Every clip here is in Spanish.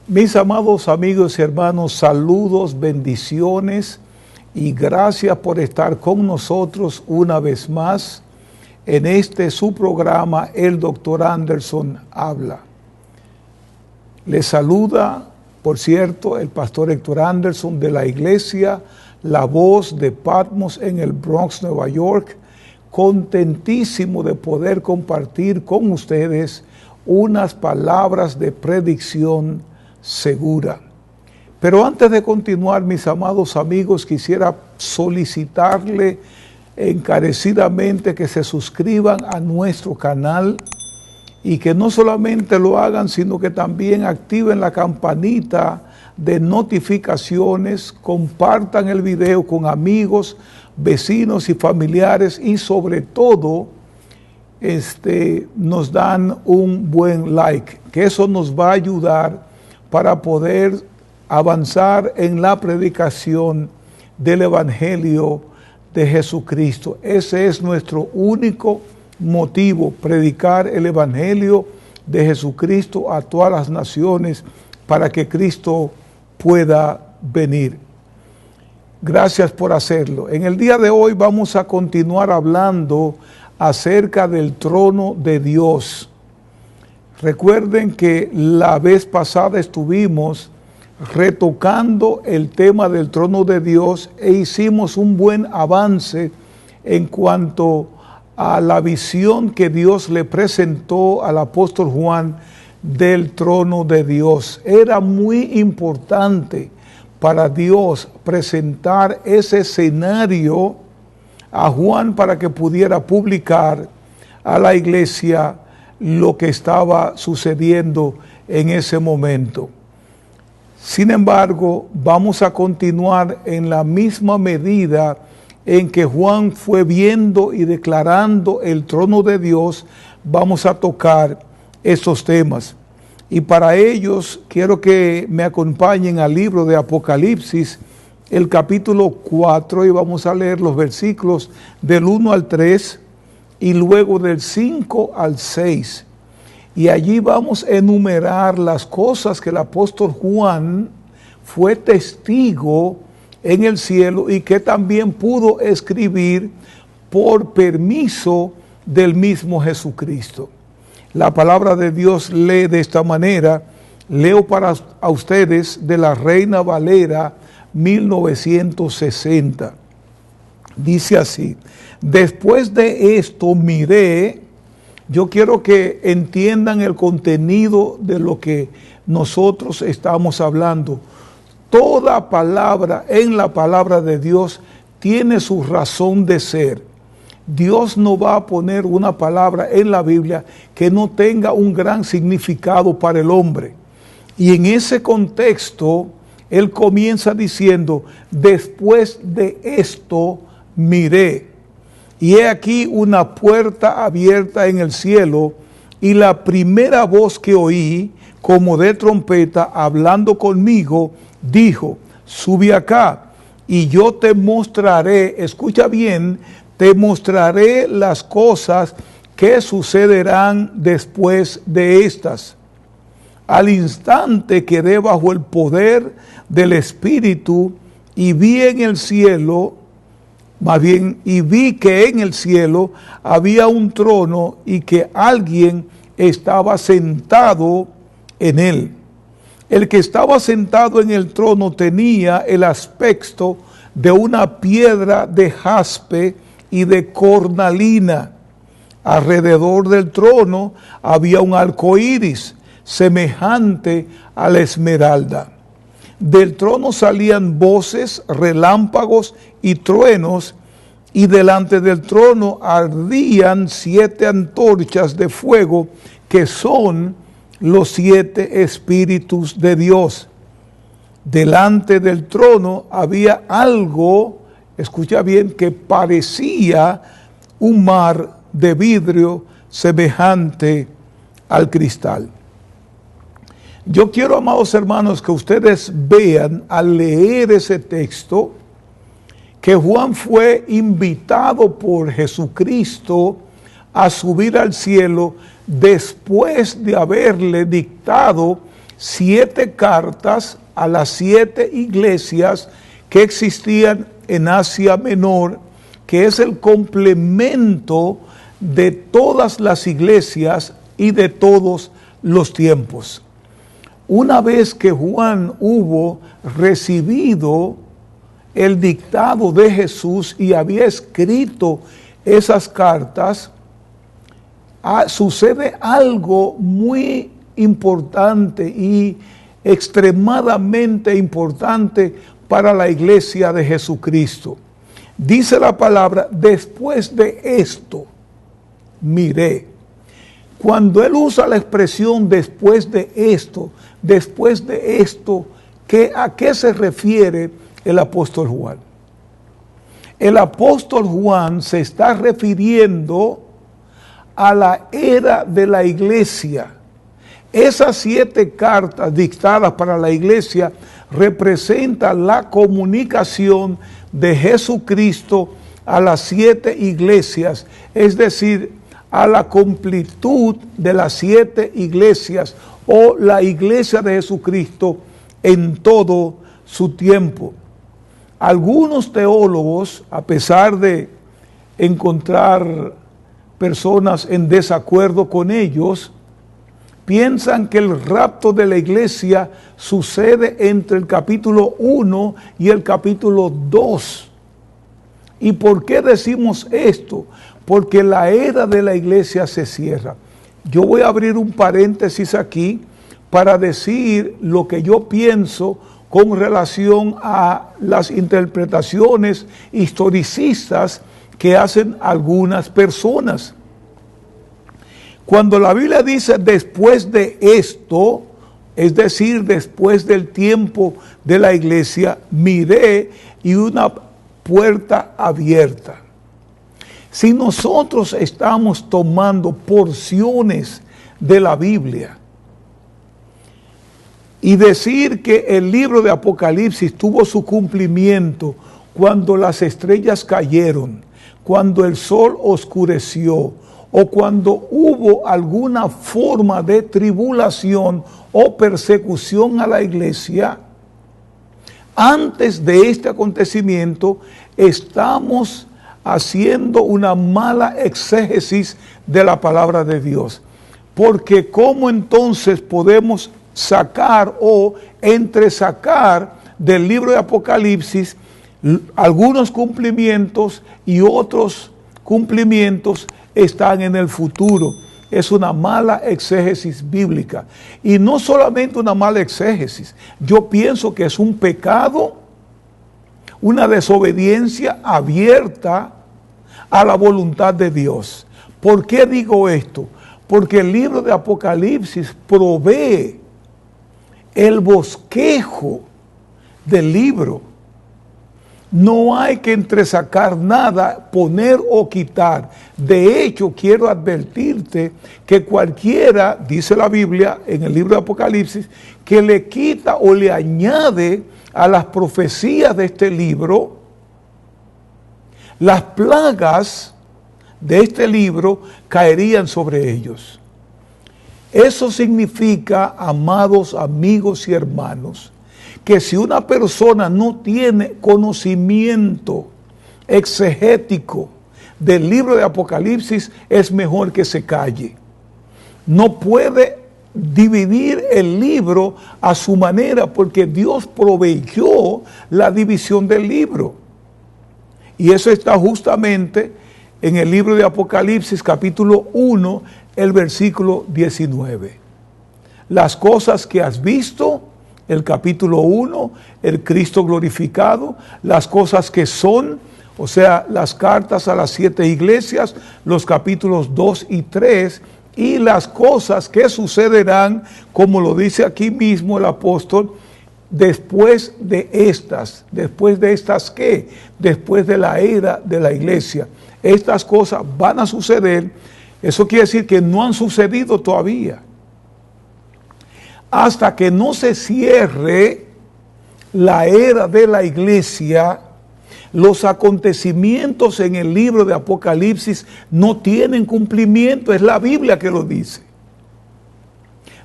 Mis amados amigos y hermanos, saludos, bendiciones y gracias por estar con nosotros una vez más en este su programa, El Dr. Anderson Habla. Les saluda, por cierto, el pastor Héctor Anderson de la iglesia La Voz de Patmos en el Bronx, Nueva York, contentísimo de poder compartir con ustedes unas palabras de predicción segura. Pero antes de continuar, mis amados amigos, quisiera solicitarle encarecidamente que se suscriban a nuestro canal y que no solamente lo hagan, sino que también activen la campanita de notificaciones, compartan el video con amigos, vecinos y familiares y sobre todo nos dan un buen like, que eso nos va a ayudar para poder avanzar en la predicación del Evangelio de Jesucristo. Ese es nuestro único motivo, predicar el Evangelio de Jesucristo a todas las naciones para que Cristo pueda venir. Gracias por hacerlo. En el día de hoy vamos a continuar hablando acerca del trono de Dios. Recuerden que la vez pasada estuvimos retocando el tema del trono de Dios e hicimos un buen avance en cuanto a la visión que Dios le presentó al apóstol Juan del trono de Dios. Era muy importante para Dios presentar ese escenario a Juan para que pudiera publicar a la iglesia lo que estaba sucediendo en ese momento. Sin embargo, vamos a continuar en la misma medida en que Juan fue viendo y declarando el trono de Dios. Vamos a tocar esos temas. Y para ellos quiero que me acompañen al libro de Apocalipsis, el capítulo 4, y vamos a leer los versículos del 1 al 3 y luego del 5 al 6. Y allí vamos a enumerar las cosas que el apóstol Juan fue testigo en el cielo y que también pudo escribir por permiso del mismo Jesucristo. La palabra de Dios lee de esta manera. Leo para a ustedes de la Reina Valera 1960. Dice así: después de esto miré. Yo quiero que entiendan el contenido de lo que nosotros estamos hablando. Toda palabra en la palabra de Dios tiene su razón de ser. Dios no va a poner una palabra en la Biblia que no tenga un gran significado para el hombre. Y en ese contexto, Él comienza diciendo, después de esto miré. Y he aquí una puerta abierta en el cielo, y la primera voz que oí, como de trompeta, hablando conmigo, dijo, sube acá, y yo te mostraré, escucha bien, te mostraré las cosas que sucederán después de estas. Al instante quedé bajo el poder del Espíritu, y vi en el cielo, y vi que en el cielo había un trono y que alguien estaba sentado en él. El que estaba sentado en el trono tenía el aspecto de una piedra de jaspe y de cornalina. Alrededor del trono había un arco iris semejante a la esmeralda. Del trono salían voces, relámpagos y truenos, y delante del trono ardían 7 antorchas de fuego, que son los 7 espíritus de Dios. Delante del trono había algo, escucha bien, que parecía un mar de vidrio semejante al cristal. Yo quiero, amados hermanos, que ustedes vean al leer ese texto que Juan fue invitado por Jesucristo a subir al cielo después de haberle dictado 7 cartas a las 7 iglesias que existían en Asia Menor, que es el complemento de todas las iglesias y de todos los tiempos. Una vez que Juan hubo recibido el dictado de Jesús y había escrito esas cartas, sucede algo muy importante y extremadamente importante para la iglesia de Jesucristo. Dice la palabra, después de esto, miré. Cuando él usa la expresión después de esto, ¿a qué se refiere el apóstol Juan? El apóstol Juan se está refiriendo a la era de la iglesia. Esas 7 cartas dictadas para la iglesia representan la comunicación de Jesucristo a las 7 iglesias, es decir, a la completud de las 7 iglesias o la iglesia de Jesucristo en todo su tiempo. Algunos teólogos, a pesar de encontrar personas en desacuerdo con ellos, piensan que el rapto de la iglesia sucede entre el capítulo 1 y el capítulo 2. ¿Y por qué decimos esto? Porque la era de la iglesia se cierra. Yo voy a abrir un paréntesis aquí para decir lo que yo pienso con relación a las interpretaciones historicistas que hacen algunas personas. Cuando la Biblia dice después de esto, es decir, después del tiempo de la iglesia, miré y una puerta abierta. Si nosotros estamos tomando porciones de la Biblia y decir que el libro de Apocalipsis tuvo su cumplimiento cuando las estrellas cayeron, cuando el sol oscureció, o cuando hubo alguna forma de tribulación o persecución a la iglesia, antes de este acontecimiento estamos haciendo una mala exégesis de la palabra de Dios. Porque ¿cómo entonces podemos sacar o entresacar del libro de Apocalipsis algunos cumplimientos y otros cumplimientos están en el futuro? Es una mala exégesis bíblica. Y no solamente una mala exégesis, yo pienso que es un pecado, una desobediencia abierta a la voluntad de Dios. ¿Por qué digo esto? Porque el libro de Apocalipsis provee el bosquejo del libro. No hay que entresacar nada, poner o quitar. De hecho, quiero advertirte que cualquiera, dice la Biblia en el libro de Apocalipsis, que le quita o le añade a las profecías de este libro, las plagas de este libro caerían sobre ellos. Eso significa, amados amigos y hermanos, que si una persona no tiene conocimiento exegético del libro de Apocalipsis, es mejor que se calle. No puede dividir el libro a su manera, porque Dios proveyó la división del libro. Y eso está justamente en el libro de Apocalipsis, capítulo 1, el versículo 19. Las cosas que has visto, el capítulo 1, el Cristo glorificado, las cosas que son, o sea, las cartas a las 7 iglesias, los capítulos 2 y 3, y las cosas que sucederán, como lo dice aquí mismo el apóstol, después de estas ¿qué? Después de la era de la iglesia. Estas cosas van a suceder, eso quiere decir que no han sucedido todavía. Hasta que no se cierre la era de la iglesia, los acontecimientos en el libro de Apocalipsis no tienen cumplimiento. Es la Biblia que lo dice.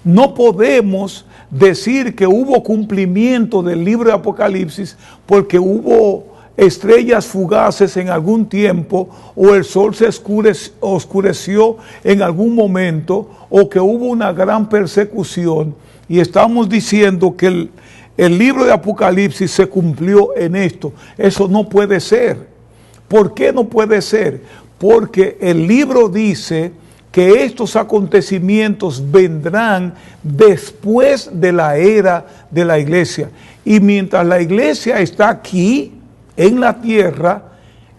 No podemos decir que hubo cumplimiento del libro de Apocalipsis porque hubo estrellas fugaces en algún tiempo, o el sol se oscureció en algún momento, o que hubo una gran persecución, y estamos diciendo que el libro de Apocalipsis se cumplió en esto. Eso no puede ser. ¿Por qué no puede ser? Porque el libro dice que estos acontecimientos vendrán después de la era de la iglesia. Y mientras la iglesia está aquí, en la tierra,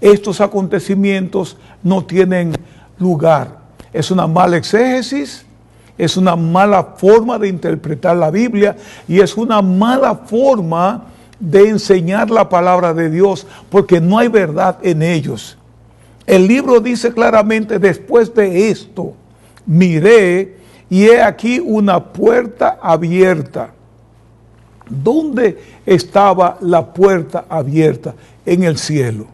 estos acontecimientos no tienen lugar. Es una mala exégesis, es una mala forma de interpretar la Biblia y es una mala forma de enseñar la palabra de Dios, porque no hay verdad en ellos. El libro dice claramente: después de esto miré y he aquí una puerta abierta. ¿Dónde estaba la puerta abierta? En el cielo.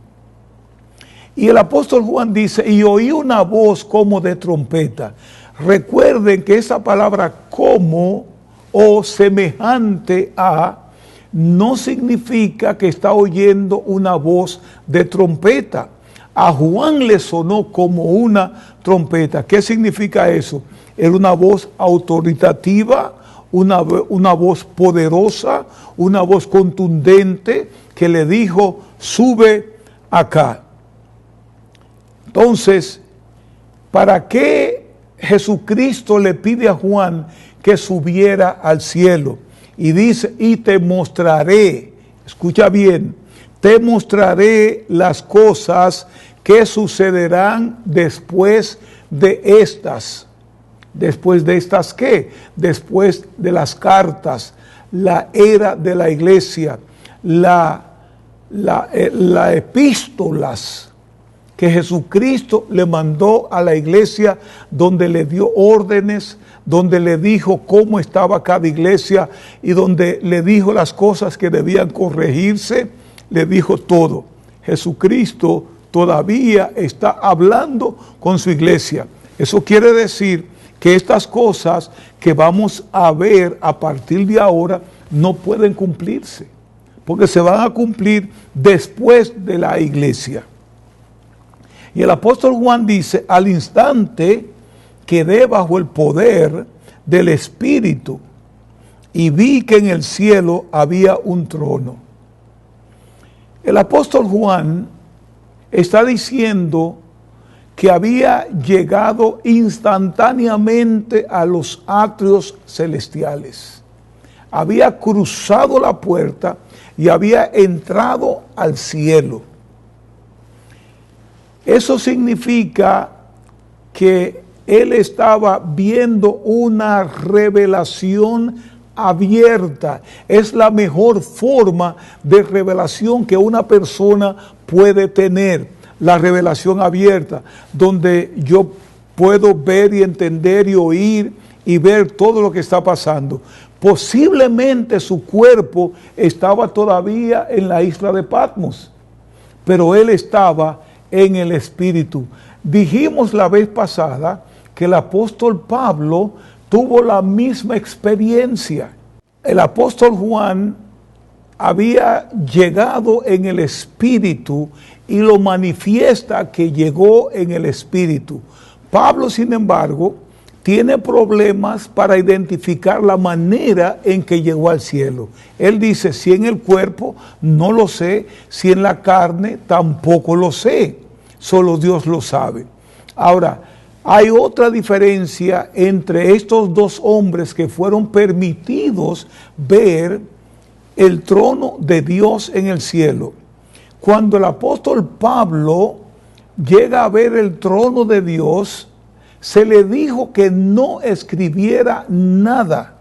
Y el apóstol Juan dice: y oí una voz como de trompeta. Recuerden que esa palabra como o semejante a no significa que está oyendo una voz de trompeta. A Juan le sonó como una trompeta. ¿Qué significa eso? Era una voz autoritativa, una voz poderosa, una voz contundente que le dijo: sube acá. Entonces, ¿para qué Jesucristo le pide a Juan que subiera al cielo? Y dice: y te mostraré, escucha bien, te mostraré las cosas que sucederán después de estas. ¿Después de estas qué? Después de las cartas, la era de la iglesia, las epístolas que Jesucristo le mandó a la iglesia, donde le dio órdenes, donde le dijo cómo estaba cada iglesia y donde le dijo las cosas que debían corregirse, le dijo todo. Jesucristo todavía está hablando con su iglesia. Eso quiere decir que estas cosas que vamos a ver a partir de ahora no pueden cumplirse, porque se van a cumplir después de la iglesia. Y el apóstol Juan dice: al instante quedé bajo el poder del Espíritu y vi que en el cielo había un trono. El apóstol Juan está diciendo que había llegado instantáneamente a los atrios celestiales. Había cruzado la puerta y había entrado al cielo. Eso significa que él estaba viendo una revelación abierta. Es la mejor forma de revelación que una persona puede tener. La revelación abierta, donde yo puedo ver y entender y oír y ver todo lo que está pasando. Posiblemente su cuerpo estaba todavía en la isla de Patmos, pero él estaba en el Espíritu. Dijimos la vez pasada que el apóstol Pablo tuvo la misma experiencia. El apóstol Juan había llegado en el Espíritu y lo manifiesta que llegó en el Espíritu. Pablo, sin embargo, tiene problemas para identificar la manera en que llegó al cielo. Él dice: si en el cuerpo, no lo sé; si en la carne, tampoco lo sé. Solo Dios lo sabe. Ahora, hay otra diferencia entre estos dos hombres que fueron permitidos ver el trono de Dios en el cielo. Cuando el apóstol Pablo llega a ver el trono de Dios, se le dijo que no escribiera nada,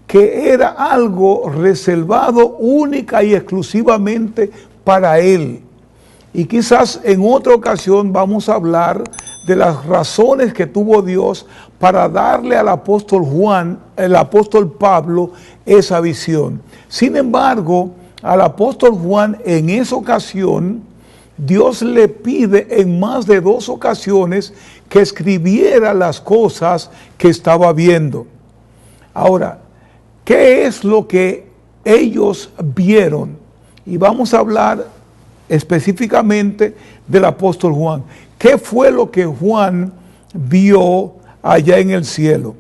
que era algo reservado única y exclusivamente para él. Y quizás en otra ocasión vamos a hablar de las razones que tuvo Dios para darle al apóstol Juan, el apóstol Pablo, esa visión. Sin embargo, al apóstol Juan en esa ocasión Dios le pide en más de 2 ocasiones que escribiera las cosas que estaba viendo. Ahora, ¿qué es lo que ellos vieron? Y vamos a hablar específicamente del apóstol Juan. ¿Qué fue lo que Juan vio allá en el cielo?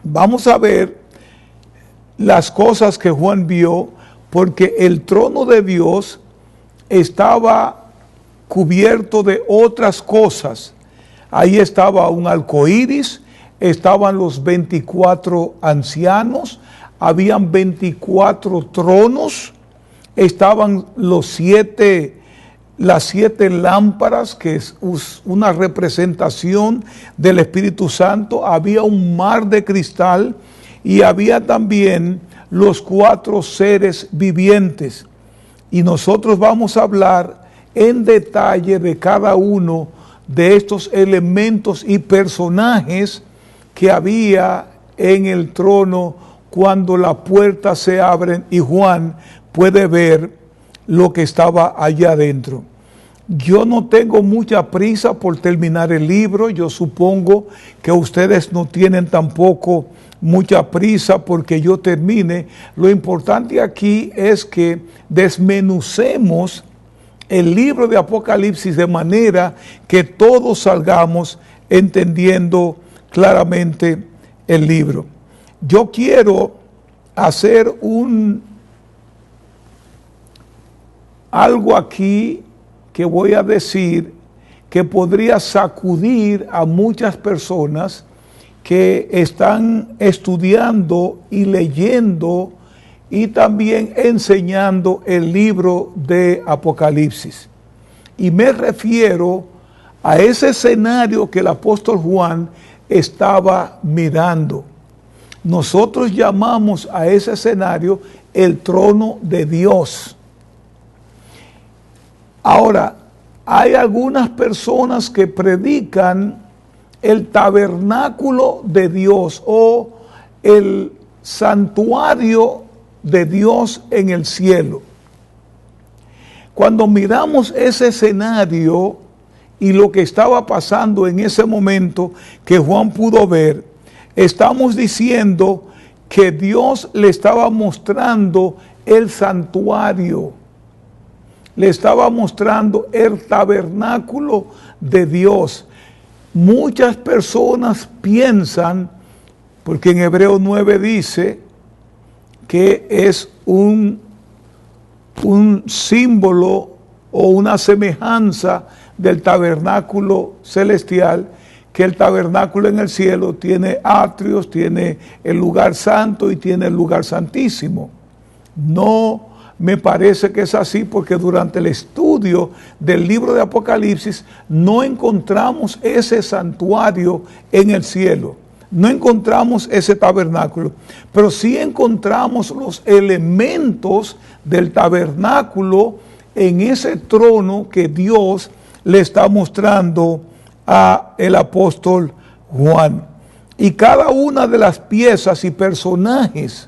Vamos a ver las cosas que Juan vio, porque el trono de Dios estaba cubierto de otras cosas. Ahí estaba un arco iris, estaban los 24 ancianos, habían 24 tronos, estaban las 7 lámparas, que es una representación del Espíritu Santo, había un mar de cristal y había también los 4 seres vivientes. Y nosotros vamos a hablar en detalle de cada uno de estos elementos y personajes que había en el trono cuando las puertas se abren y Juan puede ver lo que estaba allá adentro. Yo no tengo mucha prisa por terminar el libro. Yo supongo que ustedes no tienen tampoco mucha prisa porque yo termine. Lo importante aquí es que desmenucemos el libro de Apocalipsis de manera que todos salgamos entendiendo claramente el libro. Yo quiero hacer algo aquí que voy a decir que podría sacudir a muchas personas que están estudiando y leyendo y también enseñando el libro de Apocalipsis. Y me refiero a ese escenario que el apóstol Juan estaba mirando. Nosotros llamamos a ese escenario el trono de Dios. Ahora, hay algunas personas que predican el tabernáculo de Dios o el santuario de Dios en el cielo. Cuando miramos ese escenario y lo que estaba pasando en ese momento que Juan pudo ver, estamos diciendo que Dios le estaba mostrando el santuario, le estaba mostrando el tabernáculo de Dios. Muchas personas piensan, porque en Hebreos 9 dice que es un símbolo o una semejanza del tabernáculo celestial, que el tabernáculo en el cielo tiene atrios, tiene el lugar santo y tiene el lugar santísimo. No me parece que es así, porque durante el estudio del libro de Apocalipsis no encontramos ese santuario en el cielo, no encontramos ese tabernáculo, pero sí encontramos los elementos del tabernáculo en ese trono que Dios le está mostrando a el apóstol Juan. Y cada una de las piezas y personajes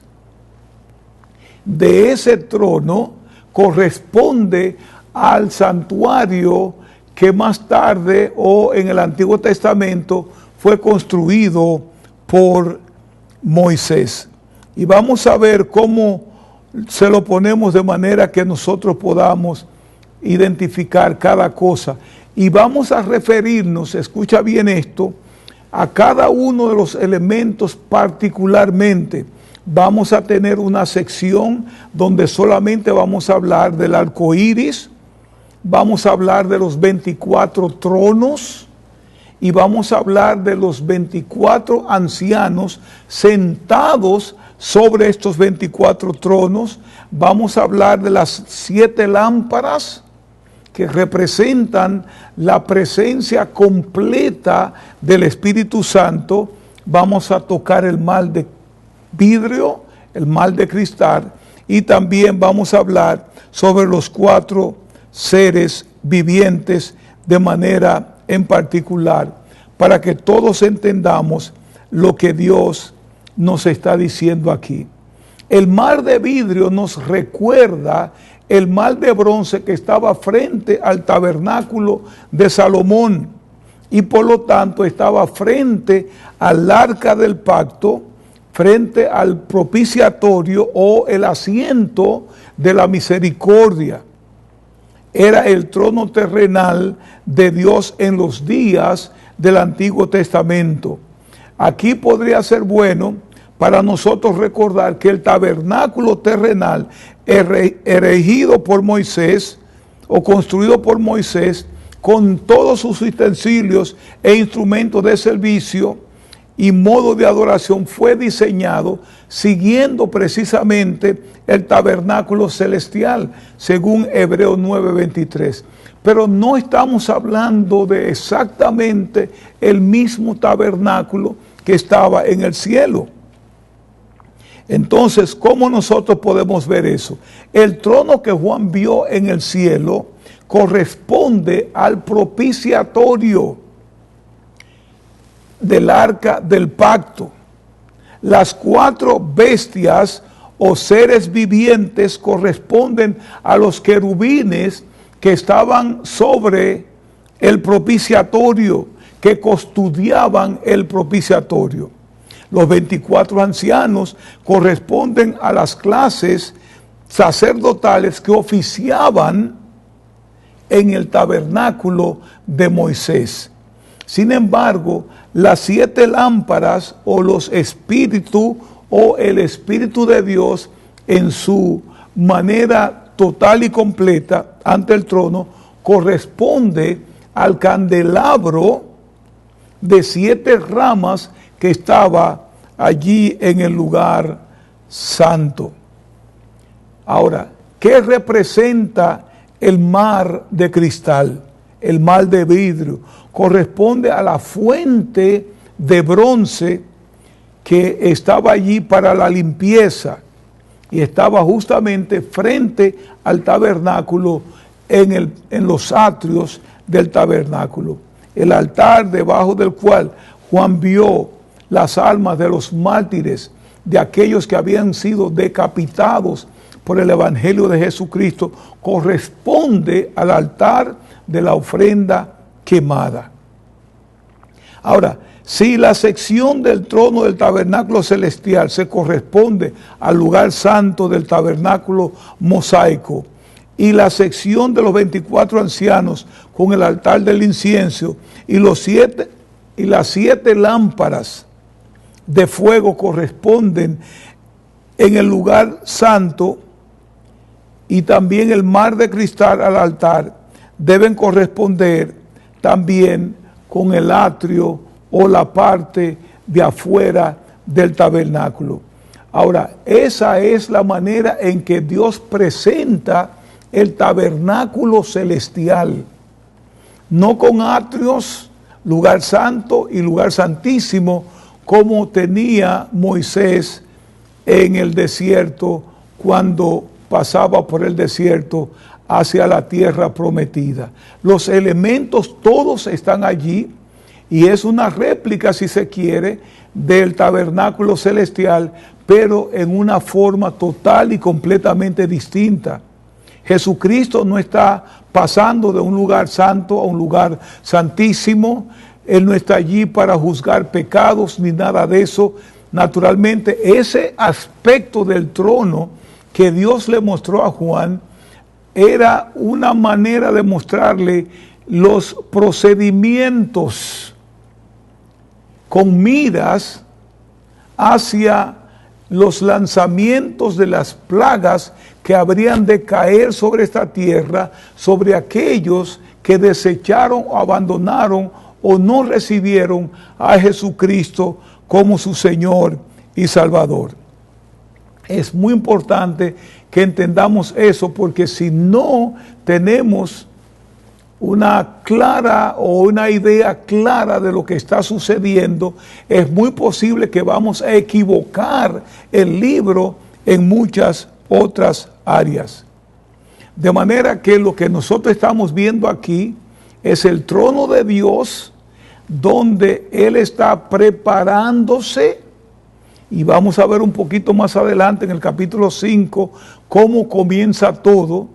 de ese trono corresponde al santuario que más tarde o en el Antiguo Testamento fue construido por Moisés. Y vamos a ver cómo se lo ponemos de manera que nosotros podamos identificar cada cosa. Y vamos a referirnos, escucha bien esto, a cada uno de los elementos particularmente. Vamos a tener una sección donde solamente vamos a hablar del arco iris, vamos a hablar de los 24 tronos y vamos a hablar de los 24 ancianos sentados sobre estos 24 tronos. Vamos a hablar de las 7 lámparas que representan la presencia completa del Espíritu Santo. Vamos a tocar el mal de vidrio, el mal de cristal, y también vamos a hablar sobre los 4 seres vivientes de manera en particular, para que todos entendamos lo que Dios nos está diciendo aquí. El mar de vidrio nos recuerda el mar de bronce que estaba frente al tabernáculo de Salomón y por lo tanto estaba frente al arca del pacto, frente al propiciatorio o el asiento de la misericordia. Era el trono terrenal de Dios en los días del Antiguo Testamento. Aquí podría ser bueno para nosotros recordar que el tabernáculo terrenal erigido por Moisés o construido por Moisés con todos sus utensilios e instrumentos de servicio y modo de adoración fue diseñado siguiendo precisamente el tabernáculo celestial, según Hebreos 9:23. Pero no estamos hablando de exactamente el mismo tabernáculo que estaba en el cielo. Entonces, ¿cómo nosotros podemos ver eso? El trono que Juan vio en el cielo corresponde al propiciatorio del arca del pacto. Las 4 bestias o seres vivientes corresponden a los querubines que estaban sobre el propiciatorio, que custodiaban el propiciatorio. Los 24 ancianos corresponden a las clases sacerdotales que oficiaban en el tabernáculo de Moisés. Sin embargo, las 7 lámparas o los espíritus o el Espíritu de Dios en su manera total y completa ante el trono corresponde al candelabro de 7 ramas que estaba allí en el lugar santo. Ahora, ¿qué representa el mar de cristal? El mar de vidrio corresponde a la fuente de bronce que estaba allí para la limpieza y estaba justamente frente al tabernáculo en los atrios del tabernáculo. El altar debajo del cual Juan vio las almas de los mártires, de aquellos que habían sido decapitados por el Evangelio de Jesucristo, corresponde al altar de la ofrenda quemada. Ahora, si la sección del trono del tabernáculo celestial se corresponde al lugar santo del tabernáculo mosaico y la sección de los 24 ancianos con el altar del incienso y las 7 lámparas de fuego corresponden en el lugar santo y también el mar de cristal al altar, deben corresponder también con el atrio o la parte de afuera del tabernáculo. Ahora, esa es la manera en que Dios presenta el tabernáculo celestial, no con atrios, lugar santo y lugar santísimo, como tenía Moisés en el desierto cuando pasaba por el desierto hacia la tierra prometida. Los elementos todos están allí y es una réplica, si se quiere, del tabernáculo celestial, pero en una forma total y completamente distinta. Jesucristo no está pasando de un lugar santo a un lugar santísimo. Él no está allí para juzgar pecados ni nada de eso. Naturalmente, ese aspecto del trono que Dios le mostró a Juan era una manera de mostrarle los procedimientos con miras hacia los lanzamientos de las plagas que habrían de caer sobre esta tierra, sobre aquellos que desecharon o abandonaron o no recibieron a Jesucristo como su Señor y Salvador. Es muy importante que entendamos eso, porque si no tenemos una clara o una idea clara de lo que está sucediendo, es muy posible que vamos a equivocar el libro en muchas otras áreas. De manera que lo que nosotros estamos viendo aquí es el trono de Dios, donde Él está preparándose Y vamos a ver un poquito más adelante en el capítulo 5 cómo comienza todo,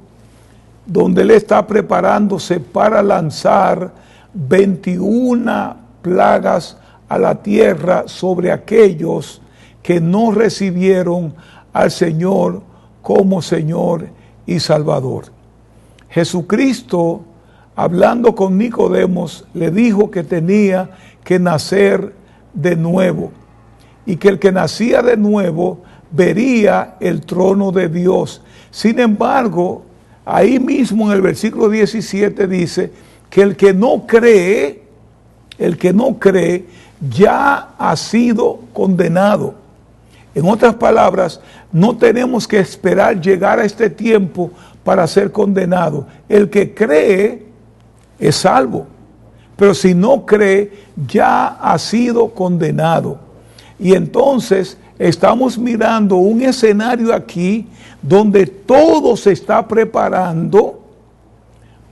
donde él está preparándose para lanzar 21 plagas a la tierra sobre aquellos que no recibieron al Señor como Señor y Salvador. Jesucristo, hablando con Nicodemos, le dijo que tenía que nacer de nuevo y que el que nacía de nuevo vería el trono de Dios. Sin embargo, ahí mismo en el versículo 17 dice que el que no cree ya ha sido condenado. En otras palabras, no tenemos que esperar llegar a este tiempo para ser condenado. El que cree es salvo, pero si no cree, ya ha sido condenado. Y entonces estamos mirando un escenario aquí donde todo se está preparando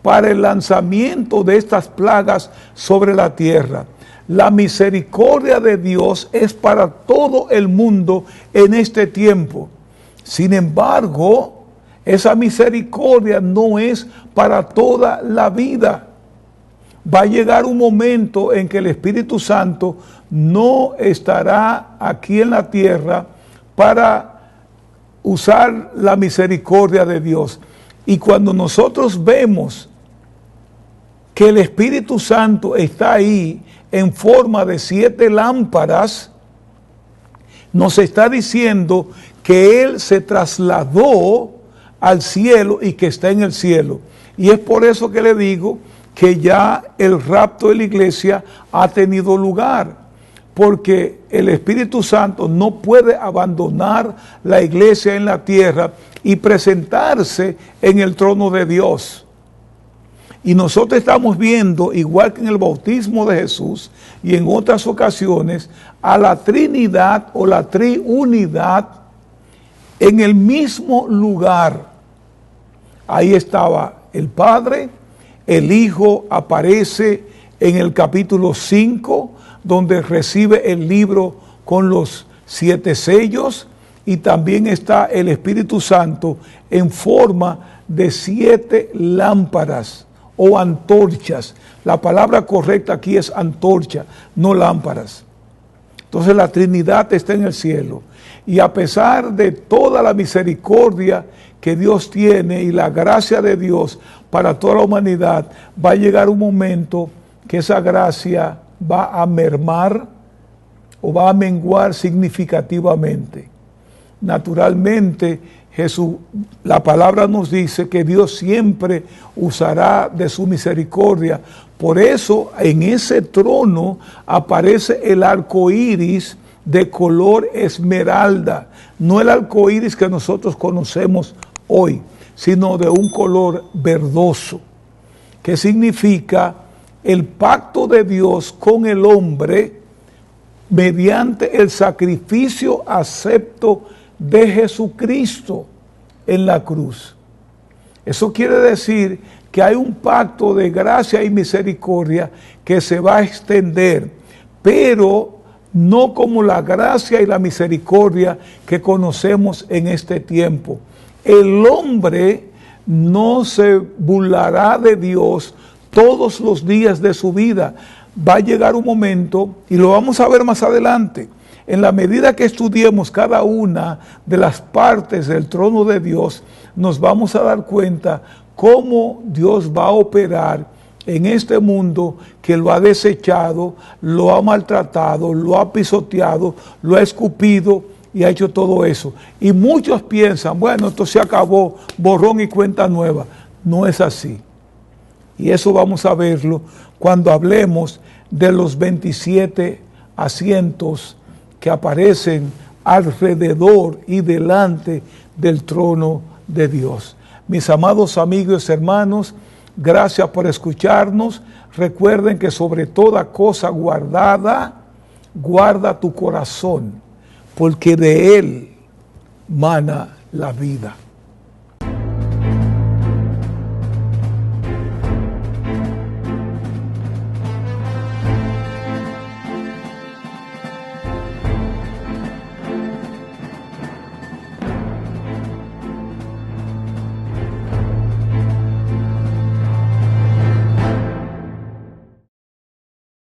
para el lanzamiento de estas plagas sobre la tierra. La misericordia de Dios es para todo el mundo en este tiempo. Sin embargo, esa misericordia no es para toda la vida. Va a llegar un momento en que el Espíritu Santo no estará aquí en la tierra para usar la misericordia de Dios. Y cuando nosotros vemos que el Espíritu Santo está ahí en forma de 7 lámparas, nos está diciendo que Él se trasladó al cielo y que está en el cielo. Y es por eso que le digo que ya el rapto de la iglesia ha tenido lugar, porque el Espíritu Santo no puede abandonar la iglesia en la tierra y presentarse en el trono de Dios. Y nosotros estamos viendo, igual que en el bautismo de Jesús y en otras ocasiones, a la Trinidad o la Triunidad en el mismo lugar. Ahí estaba el Padre, el Hijo aparece en el capítulo 5, donde recibe el libro con los 7 sellos, y también está el Espíritu Santo en forma de 7 lámparas o antorchas. La palabra correcta aquí es antorcha, no lámparas. Entonces la Trinidad está en el cielo. Y a pesar de toda la misericordia que Dios tiene y la gracia de Dios para toda la humanidad, va a llegar un momento que esa gracia va a mermar o va a menguar significativamente. Naturalmente, la palabra nos dice que Dios siempre usará de su misericordia. Por eso en ese trono aparece el arco iris de color esmeralda, no el arco iris que nosotros conocemos hoy, sino de un color verdoso, que significa el pacto de Dios con el hombre mediante el sacrificio acepto de Jesucristo en la cruz. Eso quiere decir que hay un pacto de gracia y misericordia que se va a extender, pero no como la gracia y la misericordia que conocemos en este tiempo. El hombre no se burlará de Dios todos los días de su vida. Va a llegar un momento, y lo vamos a ver más adelante, en la medida que estudiemos cada una de las partes del trono de Dios, nos vamos a dar cuenta cómo Dios va a operar en este mundo que lo ha desechado, lo ha maltratado, lo ha pisoteado, lo ha escupido y ha hecho todo eso. Y muchos piensan, bueno, esto se acabó, borrón y cuenta nueva. No es así. Y eso vamos a verlo cuando hablemos de los 27 asientos que aparecen alrededor y delante del trono de Dios. Mis amados amigos y hermanos, gracias por escucharnos. Recuerden que sobre toda cosa guardada, guarda tu corazón, porque de él mana la vida.